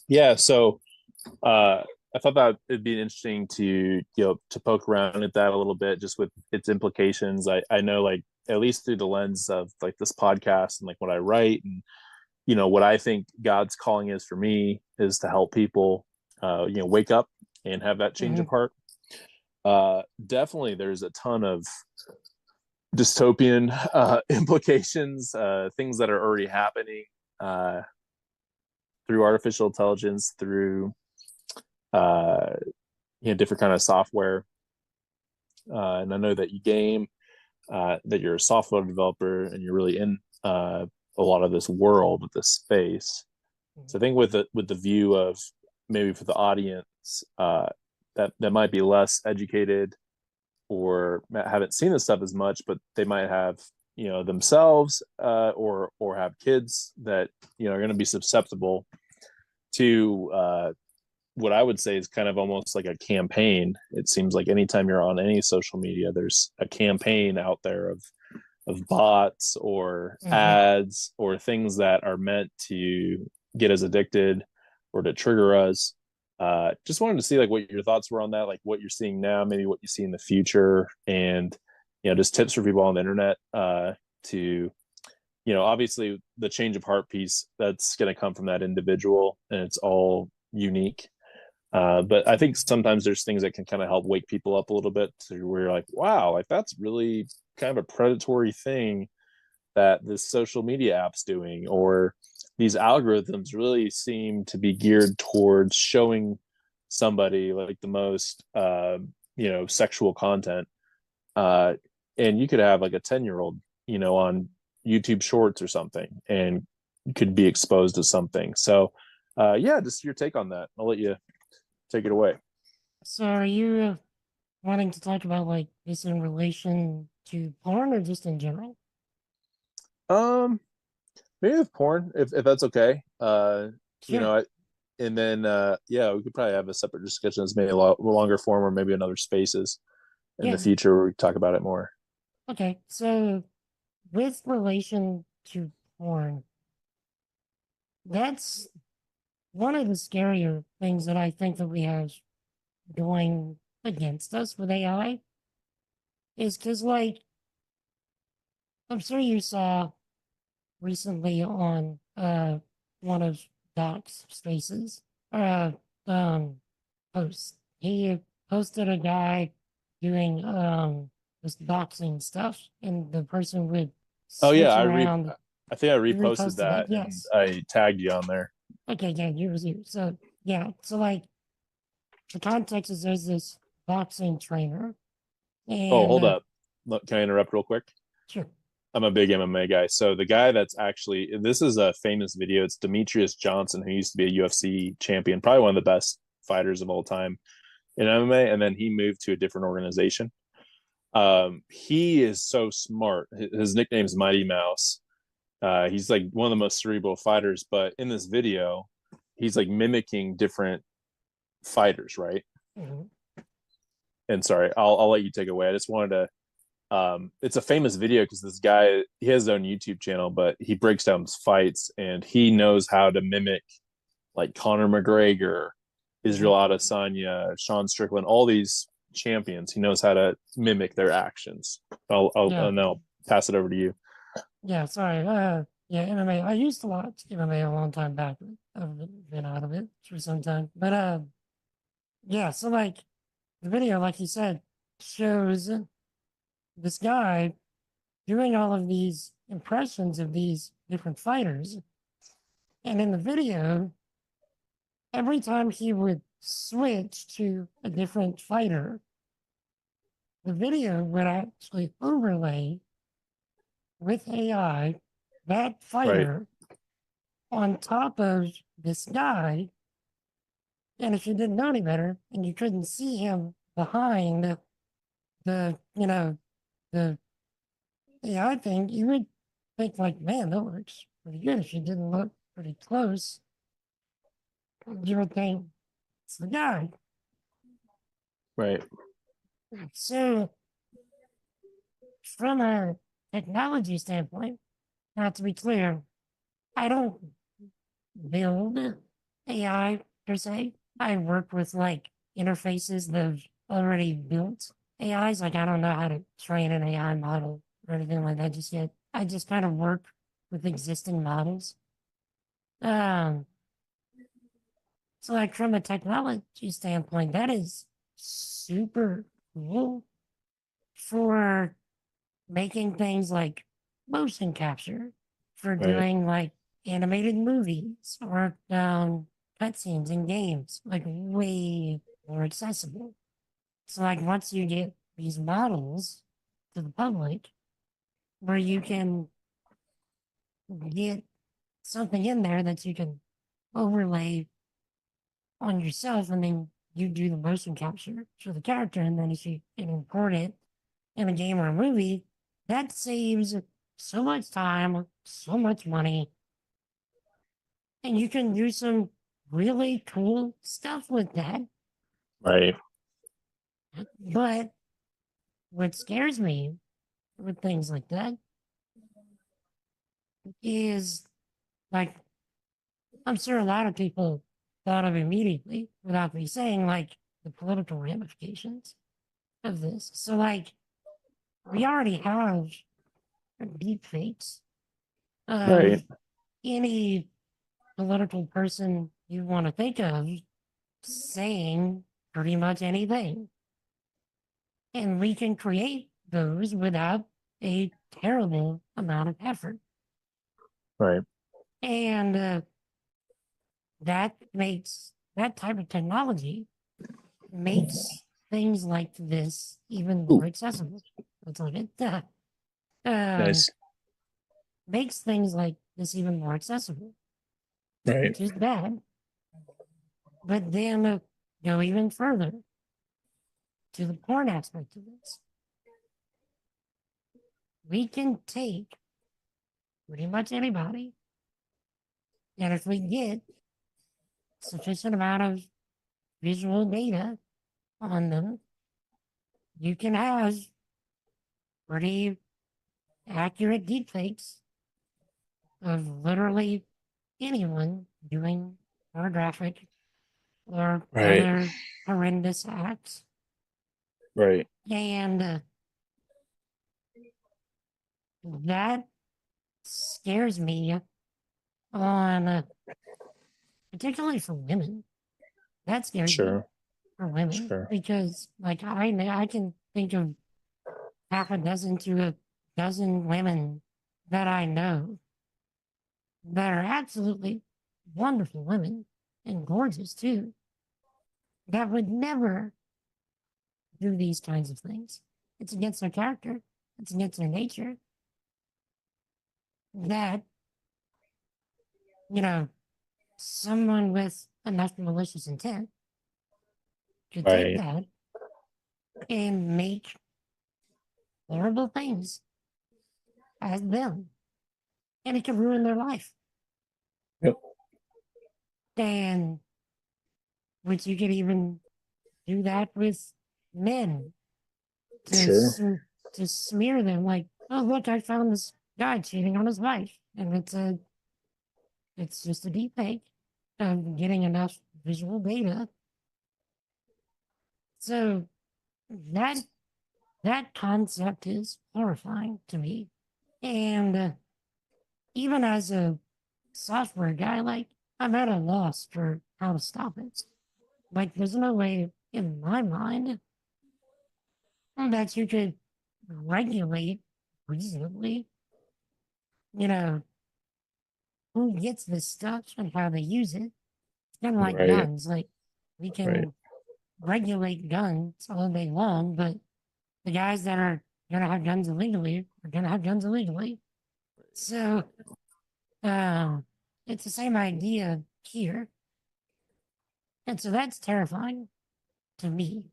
Yeah, so I thought that it'd be interesting to to poke around at that a little bit, just with its implications. I know, like, at least through the lens of like this podcast and like what I write, and what I think God's calling is for me is to help people wake up and have that change Hmm. of heart. Definitely there's a ton of dystopian implications, things that are already happening uh, through artificial intelligence, through uh, different kind of software. And I know that you game, that you're a software developer, and you're really in a lot of this world, this space. So I think with the view of, maybe for the audience, that might be less educated or haven't seen this stuff as much, but they might have themselves, or have kids that are going to be susceptible to what I would say is kind of almost like a campaign. It seems like anytime you're on any social media, there's a campaign out there of bots or Hmm. ads or things that are meant to get us addicted or to trigger us. Just wanted to see like what your thoughts were on that, like what you're seeing now, maybe what you see in the future, and just tips for people on the internet, to obviously the change of heart piece that's going to come from that individual, and it's all unique. But I think sometimes there's things that can kind of help wake people up a little bit, to where you're like, wow, like that's really kind of a predatory thing that this social media app's doing, or these algorithms really seem to be geared towards showing somebody like the most sexual content. uh and you could have like a 10-year-old on YouTube Shorts or something, and you could be exposed to something. So yeah, just your take on that. I'll let you take it away. So, are you wanting to talk about like this in relation to porn or just in general? um Maybe with porn, if that's okay. You Sure. know, and then yeah, we could probably have a separate discussion that's maybe a lot longer form, or maybe another spaces in the Yeah. future where we talk about it more. Okay. So, with relation to porn, that's one of the scarier things that I think that we have going against us with AI is because, like, I'm sure you saw recently on one of Doc's spaces or posts. He posted a guy doing this boxing stuff, and the person would Oh yeah, switch around. I think I You reposted reposted that, that and yes. I tagged you on there. Okay, yeah, you was you. So yeah, so like the context is there's this boxing trainer, Oh, and hold up. Look, can I interrupt real quick? sure, I'm a big MMA guy. So the guy that's actually, this is a famous video. It's Demetrius Johnson, who used to be a UFC champion, probably one of the best fighters of all time in MMA, and then he moved to a different organization. He is so smart. His nickname is Mighty Mouse. He's like one of the most cerebral fighters, but in this video, he's like mimicking different fighters, right? mhm, And sorry, I'll let you take it away. I just wanted to. It's a famous video because this guy, he has his own YouTube channel, but he breaks down his fights, and he knows how to mimic like Conor McGregor, mhm. Israel Adesanya, Sean Strickland, all these champions. He knows how to mimic their actions. Yeah, I'll now pass it over to you. yeah. Sorry, yeah, MMA. I used to watch MMA a long time back. I've been out of it for some time, but yeah. So like the video, like you said, shows this guy doing all of these impressions of these different fighters. And in the video, every time he would switch to a different fighter, the video would actually overlay with AI that Right, fighter on top of this guy. And if you didn't know any better and you couldn't see him behind the AI thing, you would think like, man, that looks pretty good. If you didn't look pretty close, you would think it's the guy. right. So, from a technology standpoint, not to be clear, I don't build AI per se. I work with like interfaces that have already built AIs. Like I don't know how to train an AI model or anything like that just yet. I just kind of work with existing models. Um, so like from a technology standpoint, that is super cool for making things like motion capture, for Right. doing like animated movies or cutscenes in games, like way more accessible. So like once you get these models to the public where you can get something in there that you can overlay on yourself and then you do the motion capture for the character and then if you can import it in a game or a movie, that saves so much time, so much money, and you can do some really cool stuff with that. Right. But what scares me with things like that is like I'm sure a lot of people thought of immediately without me saying like the political ramifications of this. So like we already have deep fakes of Right. any political person you want to think of saying pretty much anything. And we can create those without a terrible amount of effort. Right. And that makes that type of technology makes things like this even more Ooh, accessible. Let's look at that. Um, nice. makes things like this even more accessible, Right. which is bad. But then go even further to the porn aspect of this. We can take pretty much anybody, and if we get sufficient amount of visual data on them, you can have pretty accurate deepfakes of literally anyone doing pornographic or Right. other horrendous acts. Right. And that scares me on, particularly for women. That scares me Sure. for women Sure. because, like, I can think of half a dozen to a dozen women that I know that are absolutely wonderful women and gorgeous too, that would never do these kinds of things. It's against their character, it's against their nature that, you know, someone with enough malicious intent could take Right. that and make horrible things as them. And it could ruin their life. Yep. And which you could even do that with men to Sure. to smear them like, oh look, I found this guy cheating on his wife, and it's just a deep fake of getting enough visual data. So that that concept is horrifying to me, and even as a software guy, like I'm at a loss for how to stop it. Like there's no way in my mind that you could regulate reasonably, you know, who gets this stuff and how they use it. It's kind of like Right. guns. Like we Right. can regulate guns all day long, but the guys that are gonna have guns illegally are gonna have guns illegally. So um, it's the same idea here, and so that's terrifying to me.